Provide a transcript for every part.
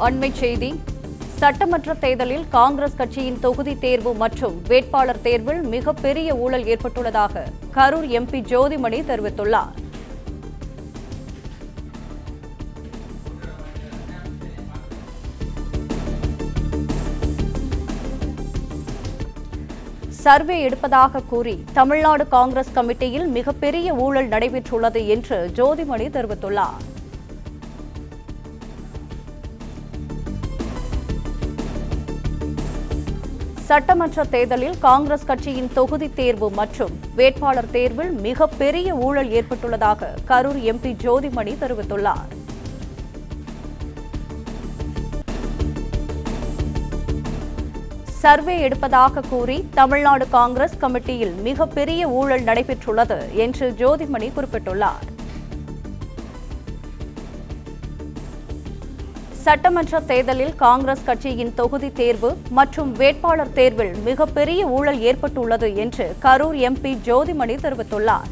அண்மைச் செய்தி. சட்டமன்ற தேர்தலில் காங்கிரஸ் கட்சியின் தொகுதி தேர்வு மற்றும் வேட்பாளர் தேர்வில் மிகப்பெரிய ஊழல் ஏற்பட்டுள்ளதாக கரூர் எம்பி ஜோதிமணி தெரிவித்துள்ளார். சர்வே எடுப்பதாக கூறி தமிழ்நாடு காங்கிரஸ் கமிட்டியில் மிகப்பெரிய ஊழல் நடைபெற்றுள்ளது என்று ஜோதிமணி தெரிவித்துள்ளார். சட்டமன்ற தேர்தலில் காங்கிரஸ் கட்சியின் தொகுதி தேர்வு மற்றும் வேட்பாளர் தேர்வில் மிகப்பெரிய ஊழல் ஏற்பட்டுள்ளதாக கரூர் எம்பி ஜோதிமணி தெரிவித்துள்ளார். சர்வே எடுப்பதாக கூறி தமிழ்நாடு காங்கிரஸ் கமிட்டியில் மிகப்பெரிய ஊழல் நடைபெற்றுள்ளது என்று ஜோதிமணி குறிப்பிட்டுள்ளார். சட்டமன்ற தேர்தலில் காங்கிரஸ் கட்சியின் தொகுதி தேர்வு மற்றும் வேட்பாளர் தேர்வில் மிகப்பெரிய ஊழல் ஏற்பட்டுள்ளது என்று கரூர் எம்பி ஜோதிமணி தெரிவித்துள்ளார்.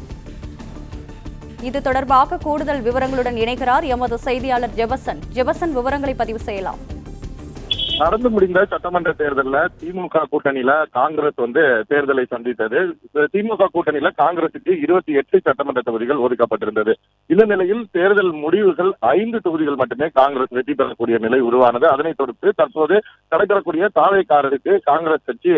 இது தொடர்பாக கூடுதல் விவரங்களுடன் இணைகிறார் எமது செய்தியாளர் ஜெபசன். ஜெபசன், விவரங்களை பதிவு செய்யலாம். நடந்து முடிந்த சட்டமன்ற தேர்தலில் திமுக கூட்டணியில காங்கிரஸ் தேர்தலை சந்தித்தது. திமுக கூட்டணியில காங்கிரசுக்கு 28 சட்டமன்ற தொகுதிகள் ஒதுக்கப்பட்டிருந்தது. இந்த நிலையில் தேர்தல் முடிவுகள் 5 தொகுதிகள் மட்டுமே காங்கிரஸ் வெற்றி பெறக்கூடிய நிலை உருவானது. அதனைத் தொடர்ந்து தற்போது நடைபெறக்கூடிய தாவேக்காரருக்கு காங்கிரஸ் கட்சி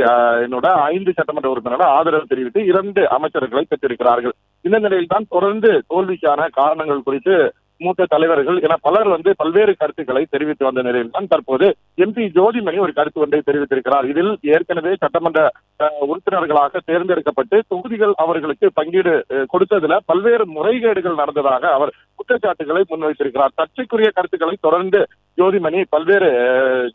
5 சட்டமன்ற உறுப்பினர்கள் ஆதரவு தெரிவித்து 2 அமைச்சர்களை பெற்றிருக்கிறார்கள். இந்த நிலையில் தான் தொடர்ந்து தோல்விக்கான காரணங்கள் குறித்து மூத்த தலைவர்கள் என பலர் பல்வேறு கருத்துக்களை தெரிவித்து வந்த நிலையில் தான் தற்போது எம்பி ஜோதிமணி ஒரு கருத்து ஒன்றை தெரிவித்திருக்கிறார். இதில் ஏற்கனவே சட்டமன்ற உறுப்பினர்களாக தேர்ந்தெடுக்கப்பட்டு தொகுதிகள் அவர்களுக்கு பங்கீடு கொடுத்ததுல பல்வேறு முறைகேடுகள் நடந்ததாக அவர் குற்றச்சாட்டுகளை முன்வைத்திருக்கிறார். சர்ச்சைக்குரிய கருத்துக்களை தொடர்ந்து ஜோதிமணி பல்வேறு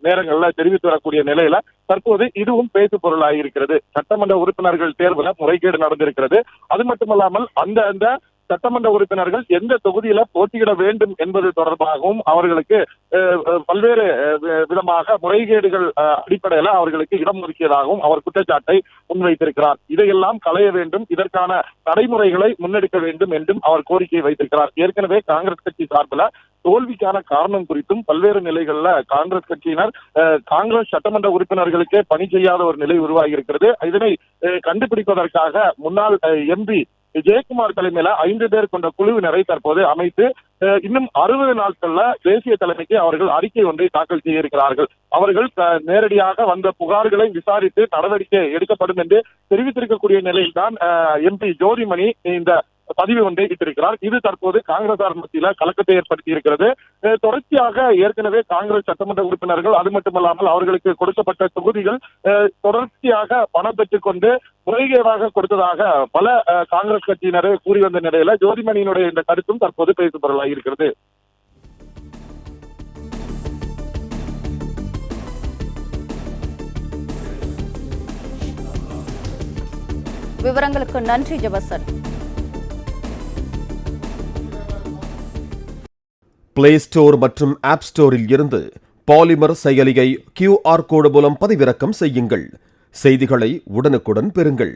நேரங்களில் தெரிவித்து வரக்கூடிய நிலையில தற்போது இதுவும் பேசு பொருளாயிருக்கிறது. சட்டமன்ற உறுப்பினர்கள் தேர்வுல முறைகேடு நடந்திருக்கிறது. அது மட்டுமல்லாமல் அந்த சட்டமன்ற உறுப்பினர்கள் எந்த தொகுதியில போட்டியிட வேண்டும் என்பது தொடர்பாகவும் அவர்களுக்கு பல்வேறு விதமாக முறைகேடுகள் அடிப்படையில அவர்களுக்கு இடம் ஒதுக்கியதாகவும் அவர் குற்றச்சாட்டை முன்வைத்திருக்கிறார். இதையெல்லாம் களைய வேண்டும், இதற்கான நடைமுறைகளை முன்னெடுக்க வேண்டும் என்றும் அவர் கோரிக்கை வைத்திருக்கிறார். ஏற்கனவே காங்கிரஸ் கட்சி சார்பில் தோல்விக்கான காரணம் குறித்தும் பல்வேறு நிலைகள்ல காங்கிரஸ் கட்சியினர் காங்கிரஸ் சட்டமன்ற உறுப்பினர்களுக்கே பணி செய்யாத ஒரு நிலை உருவாகி இருக்கிறது. இதனை கண்டுபிடிப்பதற்காக முன்னாள் எம்பி ஜெயக்குமார் தலைமையில 5 பேர் கொண்ட குழுவினரை தற்போது அமைத்து இன்னும் 60 நாட்கள்ல தேசிய தலைமைக்கு அவர்கள் அறிக்கை ஒன்றை தாக்கல் செய்ய இருக்கிறார்கள். அவர்கள் நேரடியாக வந்த புகார்களை விசாரித்து நடவடிக்கை எடுக்கப்படும் என்று தெரிவித்திருக்கக்கூடிய நிலையில் தான் எம்பி ஜோதிமணி இந்த பதிவு ஒன்றை இட்டிருக்கிறார். இது தற்போது காங்கிரசார் மத்தியில கலக்கத்தை ஏற்படுத்தி இருக்கிறது. தொடர்ச்சியாக ஏற்கனவே காங்கிரஸ் சட்டமன்ற உறுப்பினர்கள் அது மட்டுமல்லாமல் அவர்களுக்கு கொடுக்கப்பட்ட தொகுதிகள் தொடர்ச்சியாக பணம் பெற்றுக் கொண்டு முறைகேடாக கொடுத்ததாக பல காங்கிரஸ் கட்சியினரை கூறி வந்த நிலையில ஜோதிமணியினுடைய இந்த கருத்தும் தற்போது பேசு பொருளாகி இருக்கிறது. விவரங்களுக்கு நன்றி ஜெபசன். பிளே ஸ்டோர் மற்றும் ஆப் ஸ்டோரில் இருந்து பாலிமர் செயலியை QR கோடு மூலம் பதிவிறக்கம் செய்யுங்கள். செய்திகளை உடனுக்குடன் பெறுங்கள்.